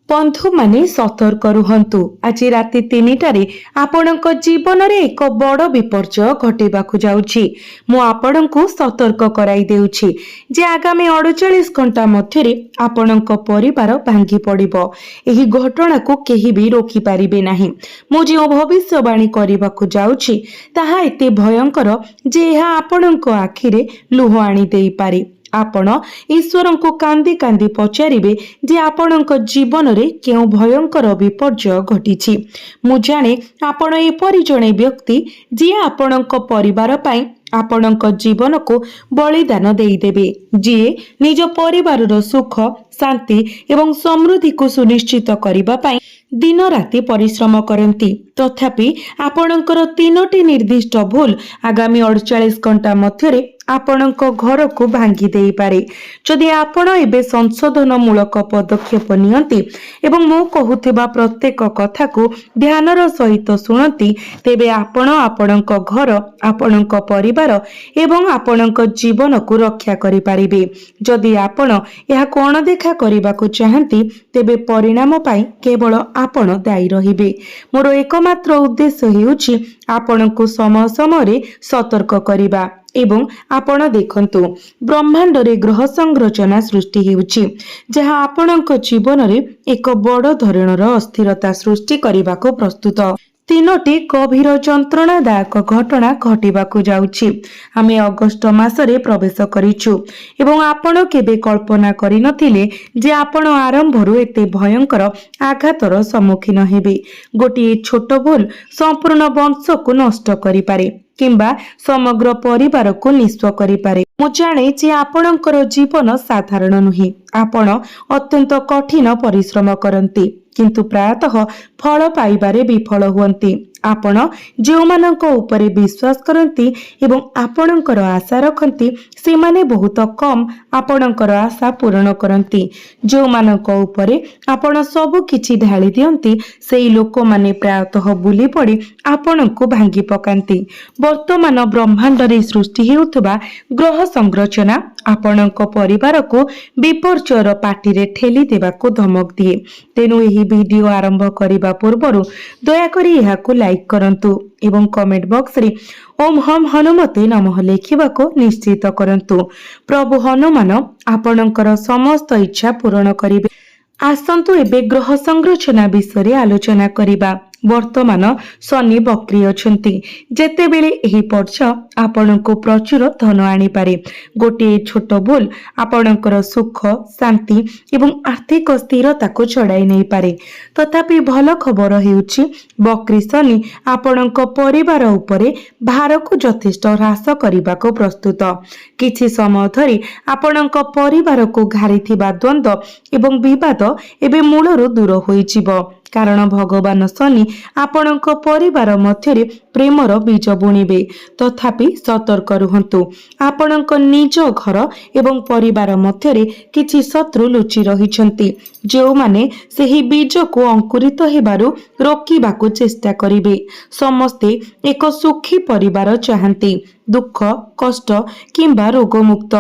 बंधु माने सतर्क रुहंतु। आज राति 3टारे आपणक जीवन रे एक बड़ विपर्जय घटेबाकू जाउछि। मु आपणकू सतर्क कराई देउछि जे आगामी 48 घंटा मध्यरे आपणक परिवार भांगी पड़िबो। एही घटना को केही भी रोकी पारिबे नाही। मु जे भविष्यवाणी करिबाकू जाउछि ताहा एते भयंकर जे एहा आपणक आखिरे लुह आनी देई पारे। आपण ईश्वर को कांदी कांदी पचारिबे जे आपणक जीवन रे केउ भयंकर विपर्जय घटिछि। मु जाने आपण एपरि जणे व्यक्ति जे आपणक परिवार पाई आपणक जीवन को बलिदान देदेबे, जी निज परिवार सुख शांति एवं समृद्धि को सुनिश्चित करबा पाई दिन राति परिश्रम करती। तथापि आपणकर 3टी निर्दिष्ट भूल आगामी 48 घंटा मध्यरे आपणक घर को भांगी देई पारे। जदि आपण एबे संशोधन मूलक पदक्षेप नियंती एवं मु कहूथिबा प्रत्येक कथा को ध्यानर सहित सुनती, तेबे आपण आपणक घर आपणक परिवार एवं आपणक जीवन को रक्षा करि पारिबे। जदि आपण एहा कोन देखा करबाकू चाहंती तेबे परिणाम पाई केवल आपण दायी रहिबे। मोर एकमात्र उद्देश्य हेउछि आपणकू समय समय सतर्क करिबा। एवं आपण देखंतु ब्रह्मांड रे ग्रह संरचना सृष्टि हेउछि जहा आपणक जीवन रे एक बड़ धरणर अस्थिरता सृष्टि करबाकू प्रस्तुत। 3टी गभीर जंत्रणादायक घटना घटिबाकू जाउछि। आमे अगस्त मासरे प्रवेश करिछु एवं आपण केबे कल्पना करि नथिले जे आपण आरंभरु एते भयंकर आघातर सम्मुखीन हेबे। गोटे छोट भूल संपूर्ण वंश को नष्ट करि पारे किंबा समग्र परिवार को निस्व करि पारे। मु जाने जे आपणकर जीवन साधारण नुहे। आपण अत्यंत कठिन परिश्रम करंती किंतु प्रायतः फल पाइबारे विफल हुअंती। आपण जो मानक ऊपरे विश्वास करंती एवं आपणकर आशा रखंती से माने बहुत कम आपणकर आशा पूर्ण करंती। जो मानक ऊपरे आपण सब किछि ढाली दियंती सेई लोक माने प्रायतः बुली पड़ी आपणको भांगी पकांती। वर्तमान ब्रह्मांड रे सृष्टि हेउथबा ग्रह संरचना आपणक परिवार को विपर्जयर पाटी रे ठेली देबाको धमक दिए। तेनु एही वीडियो आरंभ करिबा पूर्वरु दया करी एहाको लाइक करंतु एवं कमेंट बॉक्स रे ओम हम हनुमते नमः लेखिबाको निश्चित करंतु। प्रभु हनुमान आपणकर समस्त इच्छा पूर्ण करिबे। आसंतु एबे ग्रह संरचना विषय आलोचना करिबा। वर्तमान शनि बक्री अछंती जेतेबेले एही पर्याय आपणको प्रचुर धन आनी पारे। गोटे छोट भूल आपणकर सुख शांति एवं आर्थिक स्थिरता को छड़ाई नहीं पारे। तथापि भल खबर हेउछि बक्री शनि आपणको परिवार उपरे भार को यथेष्ट ह्रास करबा को प्रस्तुत। किछि समय धरि आपणको परिवार को घारिथिबा द्वंद्व एवं विवाद एबे मूलरु दूर होइजिबो, कारण भगवान शनि आपणक परिवार मध्यरे प्रेमर बीज बुणिबे। तथापि सतर्क रुहंतु, आपणक निज घर एवं परिवार मध्यरे किछि शत्रु लुचि रहिछंती जो माने सेही बीज को अंकुरित हेबारु रोकिबाकू चेष्टा करिबे। समस्ते एक सुखी परिवार चाहंती, दुख कष्ट किंबा रोगमुक्त,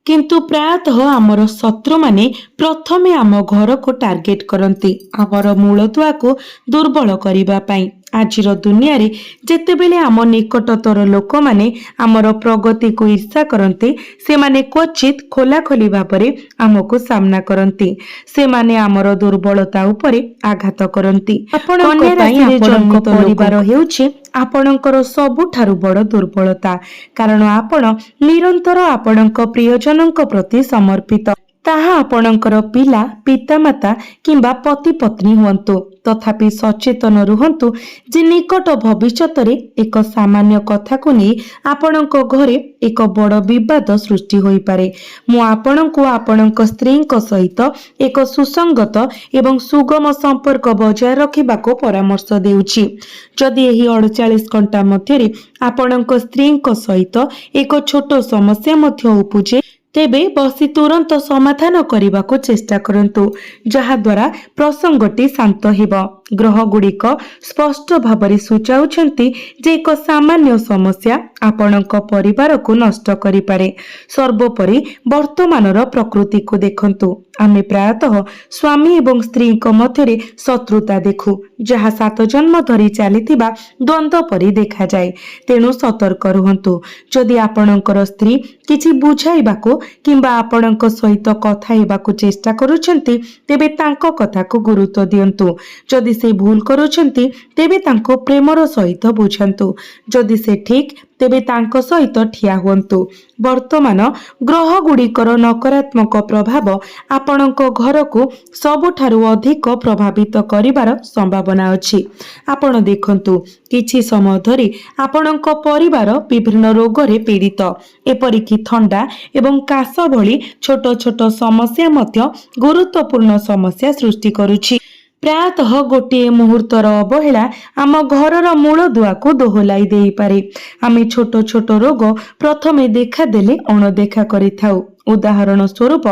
किंतु प्रायतः आमर शत्रु माने प्रथमे आम घर को टार्गेट करंती आमर मूलदुआ को दुर्बल करिबा पाई। आजिर दुनिया रे जेतेबेले आम निकटतर लोक माने आमर प्रगति को ईर्षा करंती से माने क्वचित खोला खोली भाबरे आमको सामना करंती। से माने आमर दुर्बलता उपरे आघात करंती। आपणक परिवार हेउछि आपणकर सबुठारु बड़ दुर्बलता, कारण आपण निरंतर आपणक प्रियजनक प्रति समर्पित। ताहा आपणकर पिला पितामाता किंबा पति पत्नी हुंतु। तथापि सचेतन रुहंतु जे निकट भविष्यत रे एक सामान्य कथा को नहीं आपणक घरे एक बड़ विवाद सृष्टि होई पारे। मु आपणको आपणक स्त्री सहित एक सुसंगत एवं सुगम संपर्क बजाय रखिबाको परामर्श देउछि। जदि एही 48 घंटा मध्यरे आपणक स्त्री सहित एक छोट समस्या मध्य उपुजे तेबे बसी तुरंत समाधान करने को चेष्टा करंतु, जहा द्वारा प्रसंगटी शांत हेब। ग्रह गुड़िक स्पष्ट भाव सूचाउछंती जे एक सामान्य समस्या आपणक परिवार को नष्ट करि पारे। सर्वोपरि वर्तमानर प्रकृति को देखंतु। आमे प्रायतः स्वामी एवं स्त्री मध्य शत्रुता देखु, जहाँ 7 जन्म धरी चलीथिबा द्वंद्व परि देखा जाए। तेणु सतर्क रुहंतु। जदि आपणकर स्त्री किछि बुझाइबाको किंबा आपणक सहित कथा हेबाको चेष्टा करूछंती तेबे तांको कथा को गुरुत्व दियंतु। जदि से भूल करूछंती तेबे तांको प्रेमर सहित बुझंतु। जदि से ठीक तेबे तांको सहित ठिया हुअंतु। वर्तमान ग्रह गुड़िकर नकारात्मक प्रभाव आपणक घर को सबुठारु अधिक प्रभावित करिवार संभावना अछि। आपण देखंतु किछि समय धरि आपणक परिवार विभिन्न रोग रे पीड़ित, एपरिकी थंडा एवं काश भली छोट छोट समस्या मध्य गुरुत्वपूर्ण समस्या सृष्टि करुछि। प्रायतः गोटे मुहूर्तर अवहेला आम घरर मूल दुआ को दोहलाई देई पारे। आमे छोट छोट रोग प्रथमे देखा देले अणदेखा करिथाउ। उदाहरण स्वरूप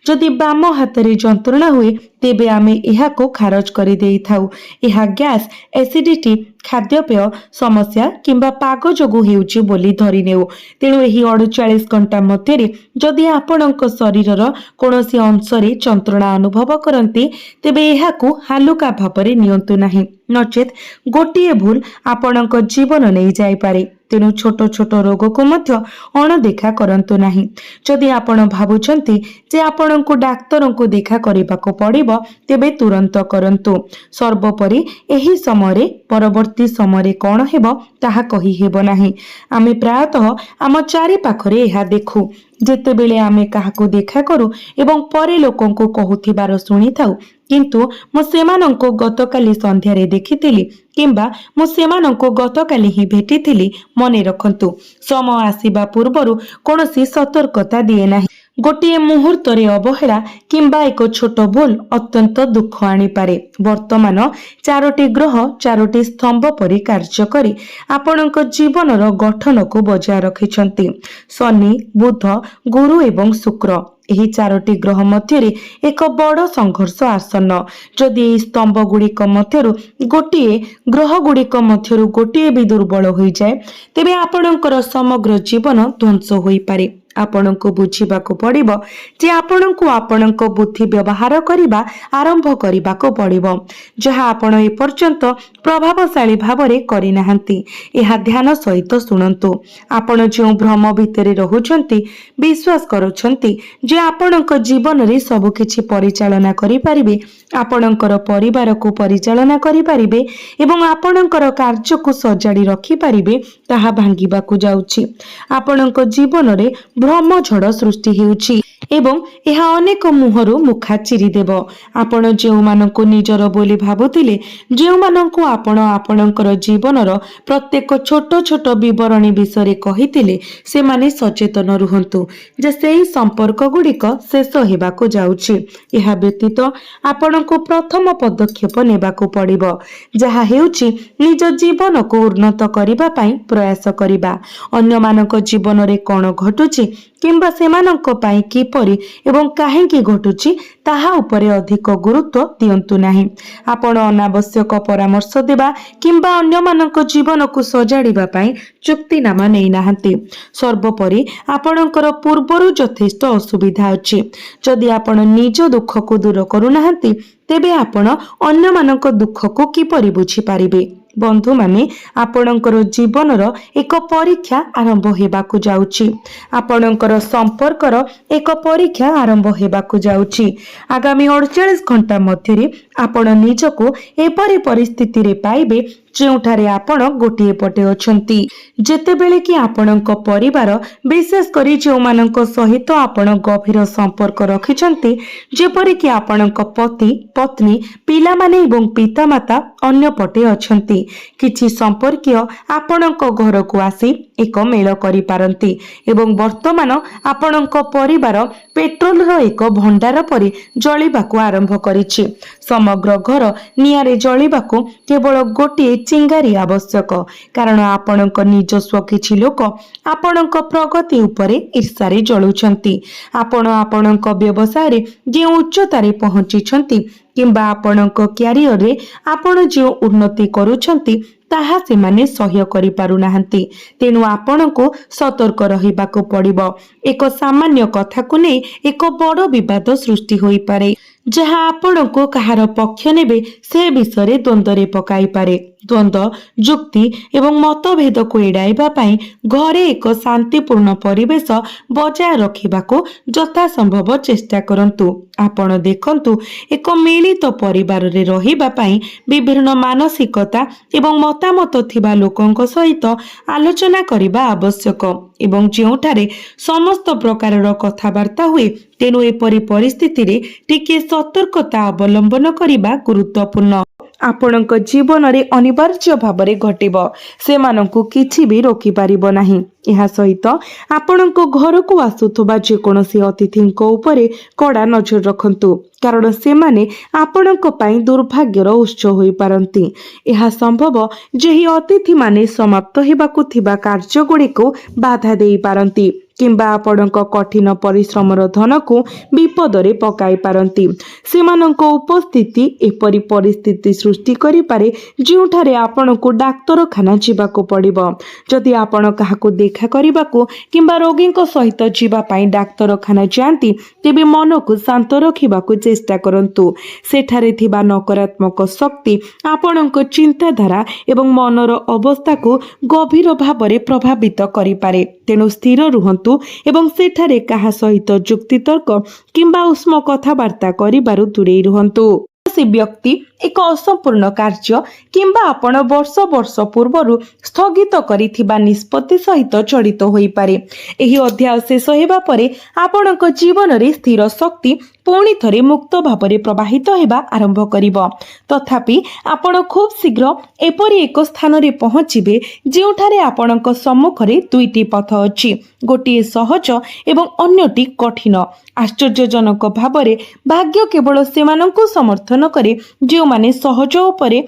जदि बाम हाथ में जंत्रणा हुए तेबे आमे एहा को खारज करि देई थाउ। एहा गैस, एसिडिटी, खाद्यपेय समस्या किंबा पाग जोगु हेउची बोली धरि नेउ। तेणु एही 48 घंटा मध्यरे जदि आपणक शरीरर कोनोसी अंशरे जंत्रणा अनुभव करंती तेबे एहा को हालुका भाबरे नियंतु नाही, नचेत गोटिए भूल आपणक जीवन नै जाई पारे। तेणु छोट छोट रोग को मध्य अणदेखा करंतु नाही। जदि आपण भाबुछंती जे आपणको डाक्तर को देखा करिबाको पड़िबो तेबे तुरंत करंतु। सर्वोपरि एही समय परवर्ती समय कौन हेबो ताहा कहि हेबो नाही। आमे प्रायतः आम चारि पाखरे एहा देखु। जेतेबेले आमे काहाको देखा करू एवं परे लोकों को कहूथिबार सुनी थाउ, किंतु मु सेमानंको गतकाली संध्यारे देखिथिली किंबा मु सेमानंको गतकाली ही भेटिथिली, मने रखंतु समय आसीबा पूर्वरु कोनोसी सतर्कता दिए नाही। गोटे मुहूर्त रे अवहेला किंबा एक छोट भूल अत्यंत दुख आनी पारे। वर्तमान 4टी ग्रह 4टी स्तंभ परि कार्य करी आपणक जीवनर गठन को बजाय रखिछंती। शनि, बुध, गुरु एवं शुक्र एही 4टी ग्रह मध्यरे एक बड़ संघर्ष आसन्न। जदि एही स्तंभ गुड़िक मध्यरु गोटिए ग्रह गुड़िक मध्यरु गोटिए भी दुर्बल होई जाए तेबे आपणकर समग्र जीवन ध्वंस होई पारे। आपणको बुझिबाको पड़िबो जे आपणको आपणको बुद्धि व्यवहार करिबा आरंभ करिबाको पड़िबो, जहा आपण ए पर्यंत प्रभावशाली भावरे करि नाहंती। एहा ध्यान सहित सुनंतु। आपण जो भ्रम भितरे रहुछंती विश्वास करूछंती जे आपणक जीवन रे सब किछि परिचालना करि परिबे, आपणकर परिवार को परिचालना करि परिबे एवं आपणकर कार्य को सजाडी रखि परिबे, ताहा भांगिबाकू जाउछि। आपणक जीवन रे भ्रम झड़ सृष्टि हेउछि एवं यह अनेक मुहरु मुखा चिरी देव। आपण जेउ माननको निजर बोली भाबुथिले, जेउ माननको आपण आपणकर जीवनर प्रत्येक छोट छोट विवरणी विषय कहिथिले, से माने सचेतन रुहंतु जे सेही संपर्क गुड़िक शेष हेबाको जाउछि। एहा व्यतीत आपणको प्रथम पदक्षेप नेबाको पड़िबो, जहा हेउछि निज जीवन को उन्नत करिबा पई प्रयास करिबा। अन्य मानक जीवन रे कोन घटुछि किंबा सेमानंक पई किपरि एवं काहेकि घटुछि ताहा उपरे अधिक गुरुत्व दियंतु नाही। आपण अनावश्यक परामर्श देबा किंबा अन्य मानक जीवन को सजाड़िबा पई चुक्तिनामा नै नाहंती। सर्वोपरि आपणकर पूर्वरु यथेष्ट असुविधा अछि। जदि आपण निज दुख को दूर करू नाहंती तेबे आपण अन्य मानक दुख को किपरि बुझी पारिबे। बंधु माने आपणकर जीवनर एक परीक्षा आरंभ हेबाकू जाउछि। आपणकर संपर्कर एक परीक्षा आरंभ हेबाकू जाउछि। आगामी 48 घंटा मध्यरे आपण निजको एपरि परिस्थिति रे पाइबे जेउठारे आपण गोटिए पटे अछंती। जेतेबेले कि आपणक परिवार विशेष करी जो मानक सहित आपण गभीर संपर्क रखिछंती, जेपरि कि आपणक पति, पत्नी, पिला माने एवं पितामाता अन्य पटे अछंती, किछि संपर्कीय आपणक घर को आसी एक मेल करि पारंती एवं वर्तमान आपणक परिवार पेट्रोल रो एक भंडार परि जळिबाकू आरंभ करिछि। समग्र घर नियारे जळिबाकू केवल गोटिए चिंगारी आवश्यक, कारण आपणक निजस्व किछि लोक आपणक प्रगति उपरे ईर्ष्यारे जळुछंती। आपण आपणक व्यवसाय रे जे उच्चतारे पहुंचिछंती किंबा आपणक क्यारियर रे आपण जो उन्नति करूछंती ताहा सेमाने सह्य करि पारु नाहंती। तेणु आपणको सतर्क रहिबाको पड़िबो। एक सामान्य कथा को नै एक बड़ विवाद सृष्टि होई पारे, जहा आपणको कहार पक्ष नेबे से विषय द्वंद्व पकाई पारे। द्वंद्व जुक्ति एवं मतभेद को एड़ाइबा पई घरे एक शांतिपूर्ण परिवेश बजाय रखिबाको जथा संभव चेष्टा करंतु। आपण देखंतु एक मिलित परिवार रे रहिबा पई विभिन्न मानसिकता एवं मतामत थिबा लोकंक सहित आलोचना करिबा आवश्यक एवं जेउठारे समस्त प्रकारर कथाबार्ता हुए। तेणु एपरि परिस्थिति रे टिके सतर्कता अवलंबन करिबा गुरुत्वपूर्ण। आपणक जीवन रे अनिवार्य भावरे घटिबो, सेमानंकु किछि भी रोकी पारिबो नाही। एहा सहित आपणक घर को आसुथबा जे कोनोसी अतिथिंक उपरे कड़ा नजर रखंतु, कारण सेमाने आपणक पई दुर्भाग्यर उत्स होई पारंती। एहा संभव जेहि अतिथि माने समाप्त हेबाकु थिबा कार्य गुड़िको बाधा देई पारंती किंबा आपणक कठिन परिश्रमर धन को विपद रे पकाई पारंती। सेमानंक उपस्थिति एपरि परिस्थिति सृष्टि करि पारे जेउठारे आपणको डाक्तरखाना जिबाको पड़िबो। जदि आपण काहाको देखा करिबाको किंबा रोगींक सहित जिबा पई डाक्तरखाना जांती, तेबे मन को शांत रखिबाको चेष्टा करंतु। सेठारे थिबा नकारात्मक शक्ति आपणक चिंताधारा एवं मनर अवस्था को गभीर भावरे प्रभावित करि पारे। तेणु स्थिर रुहंतु एवं सेठारे काहा सहित जुक्तितर्क किंबा उष्म कथाबार्ता करिबारु दूरेई रुहंतु। से व्यक्ति एक असंपूर्ण कार्य किंबा आपण वर्ष वर्ष पूर्वरु स्थगित करिथिबा निष्पत्ति सहित जड़ित होई पारे। एही अध्याय शेष हेबा परे आपणक जीवन रे स्थिर शक्ति पुणी थरे मुक्त भावरे प्रवाहित हेबा आरंभ करिबो। तथापि आपण खूब शीघ्र एपरि एक स्थान रे पहुंचिबे जेउठारे आपणक सम्मुखरे दुईटी पथ अछि, गोटिए सहज एवं अन्यटी कठिन। आश्चर्यजनक भावरे भाग्य केवल सेमानंकु समर्थन करे जो माने सहज उपरे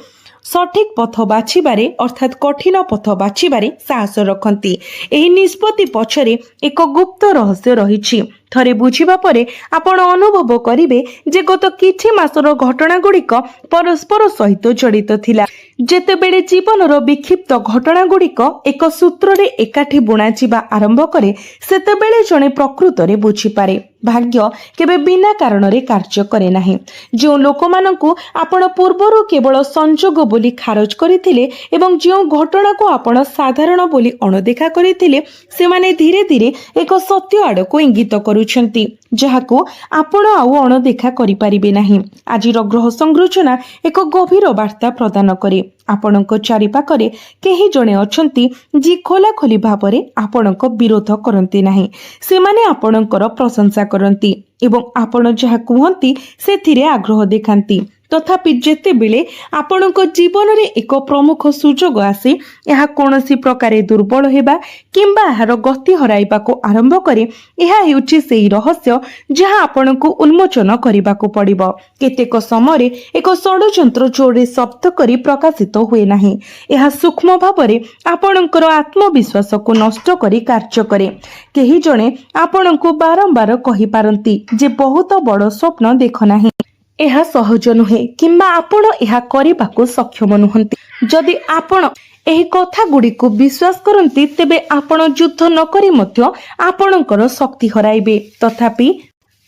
सठिक पथ बाछिबारे अर्थात कठिन पथ बाछिबारे साहस रखंती। एही निष्पत्ति पछरे एक गुप्त रहस्य रहिछि। थरे बुझिबा परे आपण अनुभव करिवे जे गत किछि मासर घटना गुड़िक परस्पर सहित जड़ित थिला। जेतेबेले जीवनर विक्षिप्त घटना गुड़िक एक सूत्र रे एकाठी बुणा जिबा आरंभ करे, सेतेबेले जणे प्रकृत रे बुझी पारे भाग्य केबे बिना कारण रे कार्य करे नाही। जो लोकमानंकु आपण पूर्वरु केवल संजोग बोली खारज करिथिले एवं जो घटना को आपण साधारण बोली अणदेखा करिथिले, सेमाने धीरे धीरे एक सत्य आडको इंगित करुछंती, जहाकू आपण आउ अणदेखा करि परिबे नाही। आजिर ग्रह संरचना एक गभीर वार्ता प्रदान करे। आपणक चारिपाखरे केही जणे अछंती जी खोला खोली भावरे आपणक विरोध करंती नाही। सेमाने आपणकर प्रशंसा करंती एवं आपण जहा कुहंती सेथिरे आग्रह देखांती। तथापि जेतेबेले आपणक जीवन रे एक प्रमुख सुजोग आसे, यह कोनोसी प्रकारे दुर्बल हेबा किंबा एहार गति हराइबाको आरंभ करे, यह हेउछि सेही रहस्य जहा आपणको उन्मोचन करिबाको पड़िबो। केतेक समय एक षडयंत्र जोरे शब्द करी प्रकाशित हुए नाही। यह सूक्ष्म भावरे आपणकर आत्मविश्वास को नष्ट करी कार्य करे। केही जणे आपणको बारंबार कहि पारंती जे बहुत बड़ स्वप्न देख नाही, यह सहज नुहे किंबा आपण यह करबाको सक्षम नुहंती। जदि आपण एही कथा गुडी को विश्वास करंती, तेबे आपण युद्ध न करी मध्य आपणकर शक्ति हराइबे। तथापि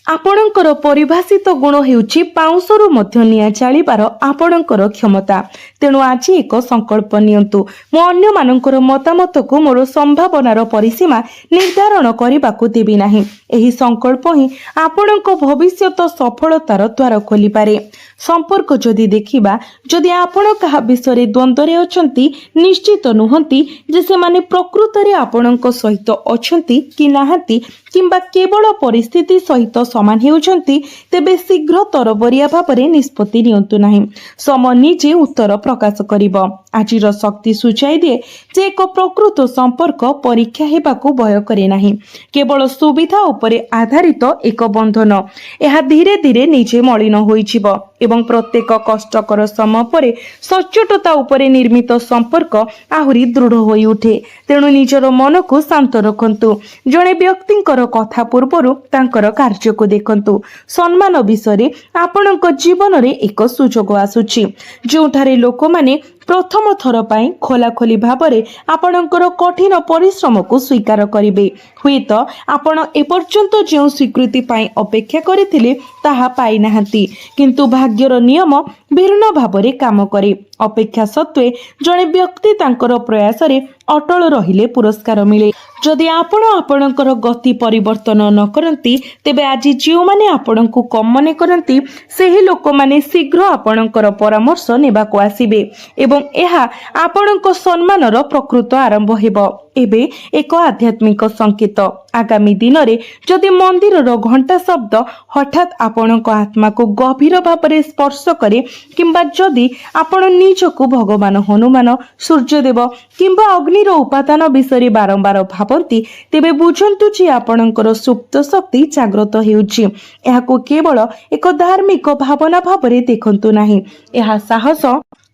आपणकर परिभाषित गुण हेउछि पाउंसरु मध्य निया चालिबार आपणकर क्षमता। तेणु आज एक संकल्प नियंतु, मो अन्य मानकर मतामत को मोर संभावनार परिसीमा निर्धारण करिबाकू देबी नाही। एही संकल्प ही आपणक भविष्यत सफलतार द्वार खोली पारे। संपर्क जदि देखिबा, जदि आपण कहा विषय द्वंद्व रे अछंती, निश्चित नुहंती जे से माने प्रकृत रे आपणक सहित अछंती कि नाहंती किंबा केवल परिस्थिति सहित समान हेउछंती, तेबे शीघ्र तरबरिया भावरे निष्पत्ति नियंतु नाही। समय निजे उत्तर प्रकाश करिबो। आजिर शक्ति सुचाई दिए जे एक प्रकृत संपर्क परीक्षा हेबाकू भय करे नाही। केवल सुविधा उपरे आधारित एक बंधन यह धीरे धीरे निजे मलिन होइजिबो एवं प्रत्येक कष्टकर समय परे सचोटता उपरे निर्मित संपर्क आहुरी दृढ़ होई उठे। तेणु निजर मन को शांत रखंतु। जणे व्यक्तिंकर कथा पूर्वरु तांकर कार्य को देखंतु सम्मान विषय आपणक जीवन रे एक सुजोग आसुची जोठारे लोक माने प्रथम थर पाई खोलाखोली भाबरे आपणकर कठिन परिश्रम को स्वीकार करिवे हुए तो आपण एपर्यंत जो स्वीकृति पाई अपेक्षा करथिले ताहा पाई नाहंती किंतु भाग्यर नियम भिन्न भाबरे काम करे अपेक्षा सत्वे जणे व्यक्ति तांकर प्रयास रे अटल रहिले पुरस्कार मिले जदि आपण आपणकर गति परिवर्तन न करंती तेबे आज जो माने आपणको कम मने करंती सेही लोक माने शीघ्र आपणकर परामर्श नेबाको आसीबे एवं एहा आपणको सम्मानर प्रकृत आरंभ हेबो एबे एक आध्यात्मिक संकेत आगामी दिन रे जदि मंदिरर घंटा शब्द हठात आपणक आत्मा को गभीर भाବରେ स्पर्श करे किंबा जदि आपण निजको भगवान हनुमान सूर्यदेव किंबा अग्निर उपादान विषय बारंबार भाबंती तेबे बुझंतु जे आपणकर सुप्त शक्ति जागृत हेउची एहाको केवल एक धार्मिक भावना भाବରେ देखंतु नाही एहा साहस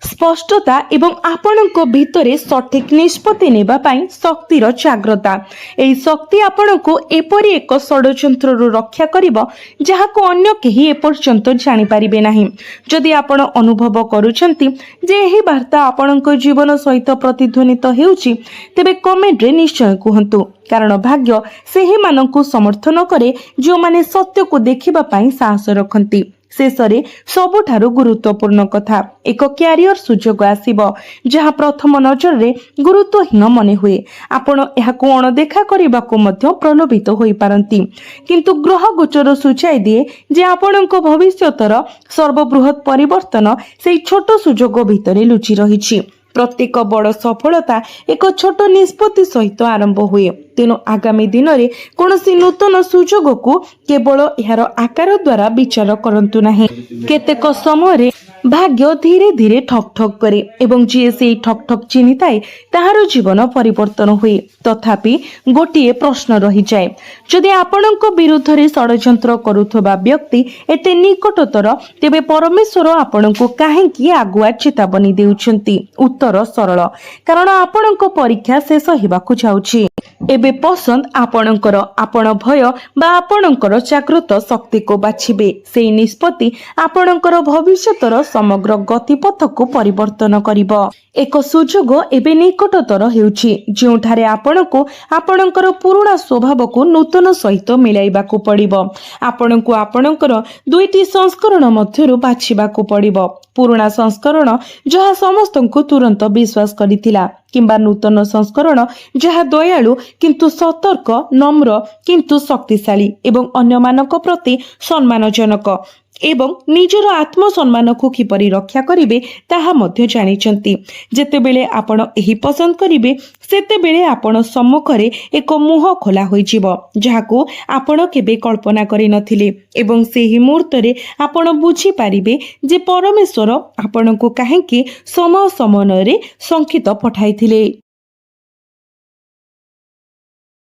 स्पष्टता एवं आपणक भितरे सठिक निष्पत्ति नेबा पाई शक्तिर जाग्रता एई शक्ति आपणको एपरि एक षडयंत्ररु रक्षा करिवो जहाको अन्य केही एपर्यंत जानि पारिबे नाही जदि आपण अनुभव करूछंती जे एही वार्ता आपणक जीवन सहित प्रतिध्वनित हेउची तेबे कमेंट रे निश्चय कुहंतु कारण भाग्य सेही मानकु समर्थन करे जो माने सत्य को देखिबा पाई साहस रखंती शेषरे सबुठारु गुरुत्वपूर्ण कथा एक क्यारियर सुजोग आसीबो जहा प्रथम नजर रे गुरुत्वहीन मने हुए आपण एहाको अणदेखा करबाको मध्य प्रलोभित होई पारंती किंतु ग्रह गोचर सूचाई दिए जे आपणको भविष्यतर सर्वबृहत परिवर्तन सेई छोट सुजोग भितरे लुचि रहिछि प्रत्येक बड़ सफलता एक छोट निष्पत्ति सहित आरंभ हुए तेणु आगामी दिन में कौन नूतन सुजोग को केवल यार आकार द्वारा विचार करंतु नाही केतेक समय भाग्य धीरे धीरे ठक ठक करे एवं जी से ठक ठक चिन्हि थाए ताहार जीवन परिवर्तन हुए तथापि गोटे प्रश्न रही जाए जदि आपणक विरुद्ध रे षडयंत्र करुथबा व्यक्ति एते निकटतर तेबे परमेश्वर आपणको काहेकि आगुआ चेतावनी देउछंती उत्तर सरल कारण आपणक परीक्षा शेष हेबाकु जाउछि एबे पसंद आपणकर आपण भय बा आपणकर जागृत शक्ति को बाछिबे सेई निष्पत्ति आपणकर भविष्यतर समग्र गतिपथ को परिवर्तन करिबो एक सुजोग एबे निकटतर हेउछि जोठारे आपणको आपणकर पुराना स्वभाव को नूतन सहित मिलाइबाकू पड़िबो आपणको आपणकर दुईटी संस्करण मध्यरु बाछिबाकू पड़िबो पुराना संस्करण जहा समस्तंको तुरंत विश्वास करिथिला किंबा नूतन संस्करण जहा दयालु किंतु सतर्क नम्र किंतु शक्तिशाली एवं अन्यमानक प्रति सम्मानजनक एवं निजर आत्मसम्मान को किपरि रक्षा करिवे ताहा मध्य जानिचंती जेतेबेले आपण एही पसंद करिवे सेतेबेले आपण सम्मुखरे एक मुह खोला होइजिवो जाहाको आपण केबे कल्पना करि नथिले एवं सेही मुहूर्तरे आपण बुझी पारिबे जे परमेश्वर आपणको काहेकि समय समयरे संकेत पठाइथिले।